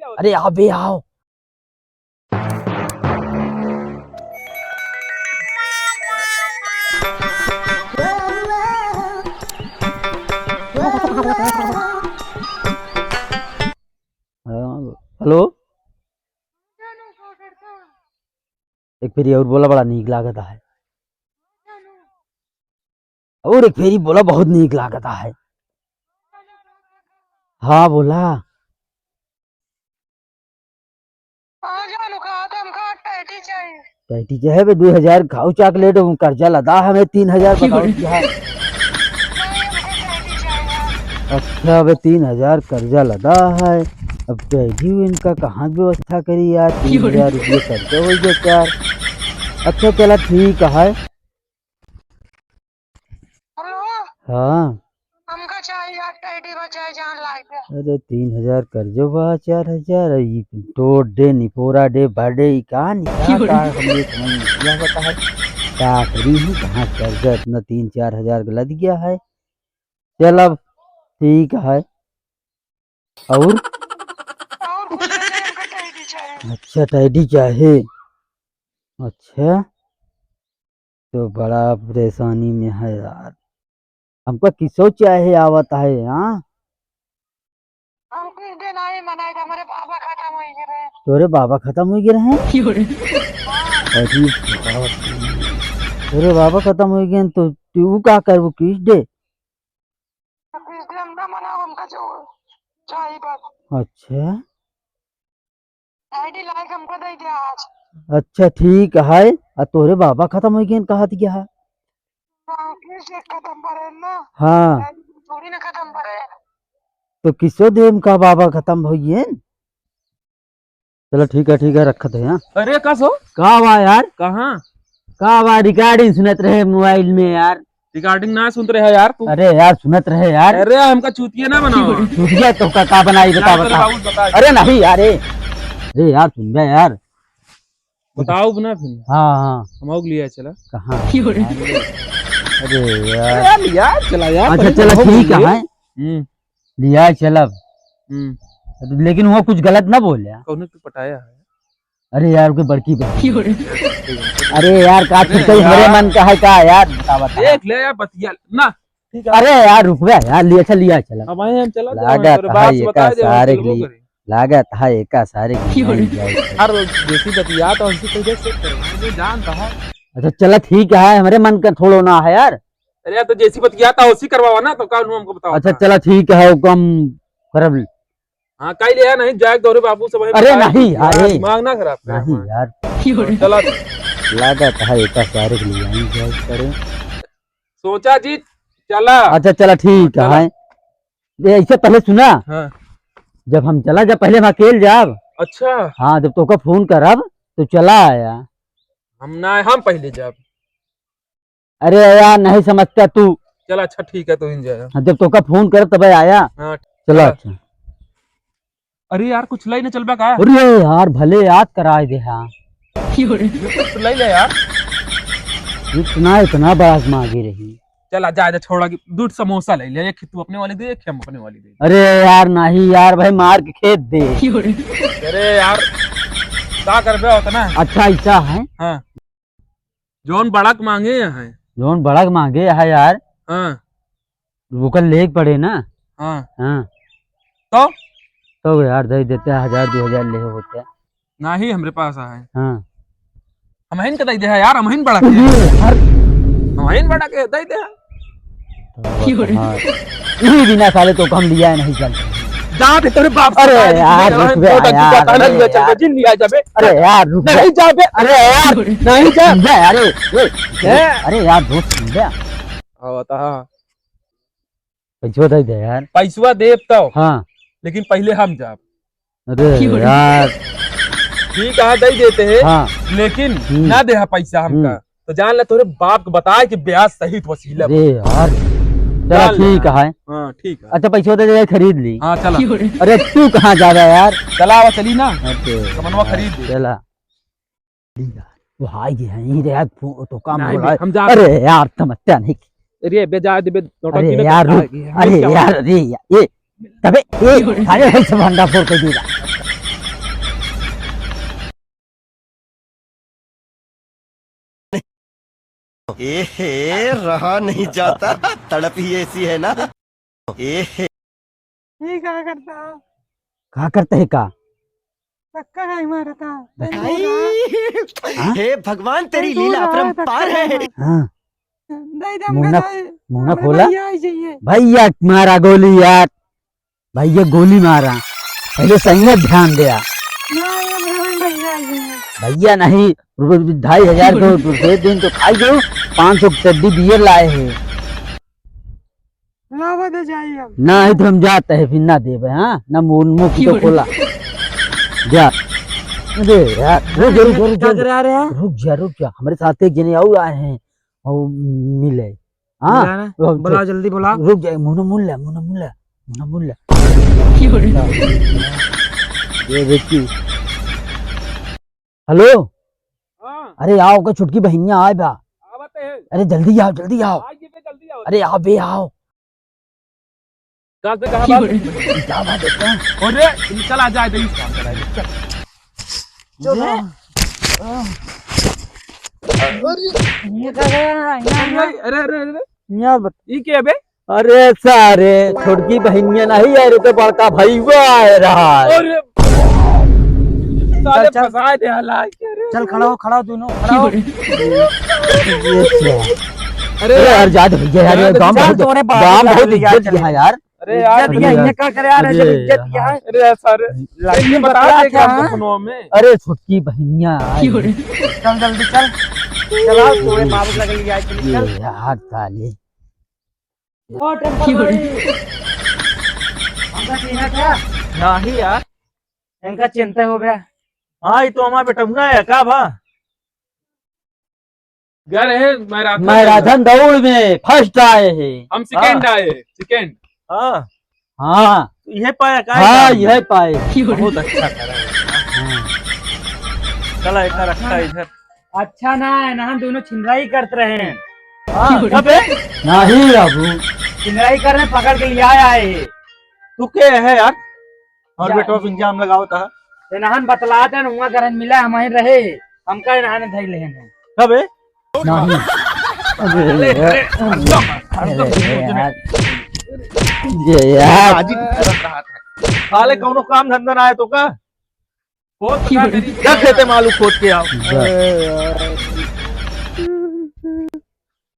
अरे आओ बे आओ। हेलो एक फेरी और बोला बड़ा नीक लागता है और एक फेरी बोला बहुत नीक लागता है। हाँ बोला पैटी जो है 2000 खाओ चॉकलेट कर्जा लदा हमें 3000 बताओ क्या है। अच्छा अब 3000 कर्जा लदा है अब पैटी इनका कहाँ व्यवस्था करी यार 3000 रुपये कर्जा हो गया यार। अच्छा चला ठीक है। हाँ अरे 3000 कर्जो बा 4000 तो डे निपोरा डे बर्थडे कहाँ का हमें समझ क्या पता है क्या करी है कहाँ कर्जा इतना 3-4 हजार लद गया है। चल अब ठीक है। और अच्छा टैडी चाहे अच्छा तो बड़ा परेशानी में है यार हमको किसो चाहे आवत है। हाँ तोरे बाबा खत्म हो गए हैं। तोरे बाबा खत्म हो गए तो तू का करबू किस दे। अच्छा अच्छा ठीक है। तोरे बाबा खत्म हो गए कहा क्या है। हाँ तो किसो देम का बाबा खत्म हो गए। चलो ठीक है रखत है। हाँ अरे कसो का बा यार कहाँ का बा रिकॉर्डिंग सुनत रहे मोबाइल में यार। रिकॉर्डिंग ना सुन रहे यार तू। अरे यार सुनत रहे यार। अरे हमका चूतिया ना बनाओ चूतिया तो का बनाई बता। अरे नहीं यार अरे यार सुन गया यार बताओ ना फिर। हाँ हाँ हम लिया चला कहाँ अरे यार लिया चला यार। अच्छा चला ठीक है लिया चलब लेकिन वो कुछ गलत ना बोले कौन तो पटाया है। अरे यार कोई बड़की अरे यार का मेरे मन का है का यार बता देख ले यार बतिया ना। अरे यार रुक गया यार लिया चल लिया चला अब हम चला लागत है एक सारे यार देसी बतिया तो हमसे कैसे जानता है। अच्छा चला ठीक है हमारे मन का थोड़ा ना है यार। अरे यार तो जैसी बतिया था उसी करवावा ना तो कानून हमको बताओ। अच्छा चला ठीक है कम करब। हाँ कई लिया नहीं जाए गौरव बाबू से। अरे नहीं यार दिमाग ना खराब नहीं यार चला लागत है एक सारे करे सोचा जी चला। अच्छा चला ठीक है ऐसे पहले सुना। हाँ जब हम चला जब पहले हम अकेले जाब। अच्छा हाँ जब तो का फोन करब तो चला आया हम पहले जब। अरे यार नहीं समझता तू। चल अच्छा ठीक है तो इन जाए। जब तो का फोन कर तब आया। हाँ चलो अच्छा। अरे यार कुछ लाई ना चलबा का। अरे यार भले याद करा दे। हाँ कुछ लाई ले यार इतना बड़ा मांगी रही। चला जा छोड़ा दूध समोसा ले ले एक तू अपने वाली दे एक हम अपने वाली दे। अरे यार नहीं यार भाई मार के खेत दे। अरे यार क्या करबे होता ना। अच्छा ऐसा है। हाँ जोन बड़क मांगे है जोन बड़क मांगे है यार। हाँ वो कल लेक पड़े ना। हाँ हाँ तो यार दे देते 1000-2000 ले होते नहीं हमरे पास है। हाँ हमहिन के दे दे यार हमहिन बड़ा के हमहिन बड़ा के दे दे। यही बिना साले तो कम लिया नहीं चलता जा बे तेरे बाप। अरे यार रुक बे यार जिन लिया जाबे। अरे यार रुक नहीं जाबे। अरे यार नहीं जा। अरे यार दोस्त सुन गया आवता पैसा दे यार पैसा देब तो। हाँ लेकिन पहले हम जाब। अरे यार ठीक है दे देते हैं। हाँ लेकिन ना दे पैसा हमका तो जान ले तोरे बाप को बताए कि ब्याज सहित वसीला। अरे यार चलो ठीक है। हाँ ठीक है अच्छा पैसा दे खरीद ली। हाँ चला। अरे तू कहाँ जा रहा है यार। चला चली ना कमनवा खरीद दे। चला वो हाई है यार तो काम हम जा। अरे यार समस्या नहीं। अरे बेजा दे अरे यार अरे यार ये तबे ये सारे भाई से भंडा फोड़ के देगा। ए रहा नहीं जाता, तड़प ही ऐसी है ना। ए ये क्या करता? कहा करते है का? धक्का नहीं मारा था। हे भगवान, तेरी लीला अपरंपार है। हाँ मुन्ना मुन्ना हमें खोला भैया ही चाहिए। भैया मारा गोली यार, भैया गोली मारा, पहले सही में ध्यान दिया। ना, ये हमें भैया ही चाहिए। भैया नहीं, 2500 को दे दिन तो खाई दो, 500 की चड्डी बियर लाए हैं। लावा तो चाहिए अब। ना ही तो हम जाते हैं फिर ना देवे। हाँ ना मुख तो खोला जा। अरे यार रुक जा, हमारे साथ एक जने और आए हैं और मिले। हाँ बुला जल्दी बुला। रुक जा, मुन्ना ये देखी। हेलो, अरे आओ का छुटकी बहनिया आए बा। अरे जल्दी आओ जल्दी आओ, अरे आओ बे आओ। कहाँ से कहाँ बात? क्या बात है? अरे चल आ जाए, इस काम कराए चल। ये क्या कर रहा है? अरे अरे अरे यहाँ बत- ये क्या बे? अरे सारे छुटकी बहनिया नहीं आ रही तो बड़का भाई वो आ रहा है। अरे साले फंसा दे हलाई। चल खड़ा हो दोनों, खड़ा हो। अरे अरे यार जा दो भैया यार, गांव बहुत इज्जत यहाँ यार। अरे यार इज्जत इन्हें क्या करे यार? जब इज्जत किया है। अरे सर ये बता दे क्या सुनो में। अरे छुटकी बहनिया चल जल्दी चल, चलाओ तोरे बाबू लगे लिया चल। यार साले ओ टेम्पल भाई, हमका चिन्हा क्या? नहीं यार, इनका चिंता हो गया। हाँ ये तो हमारा बेटा मुन्ना है का भा घर है। मैराथन दौड़ में फर्स्ट आए हैं। हम सेकंड आए, सेकंड। हाँ हाँ यह पाया का? हाँ यह पाए। बहुत अच्छा करा है। चला इतना रखा है इधर। अच्छा ना है ना, हम दोनों छिनराई करते रहे हैं। नहीं बाबू, छिनराई करने पकड़ के लिए आया है। तू क्या है यार? और या- बेटो इंजाम लगाओ था नहन बतलाते हैं हुआ करन मिला हम वहीं रहे, हमका नहाने धई ले हैं। कब है? नहीं अरे, अरे, यार, ये यार साले कौनो काम धंधा ना है तो का? बहुत खेते मालूम खोद के आओ।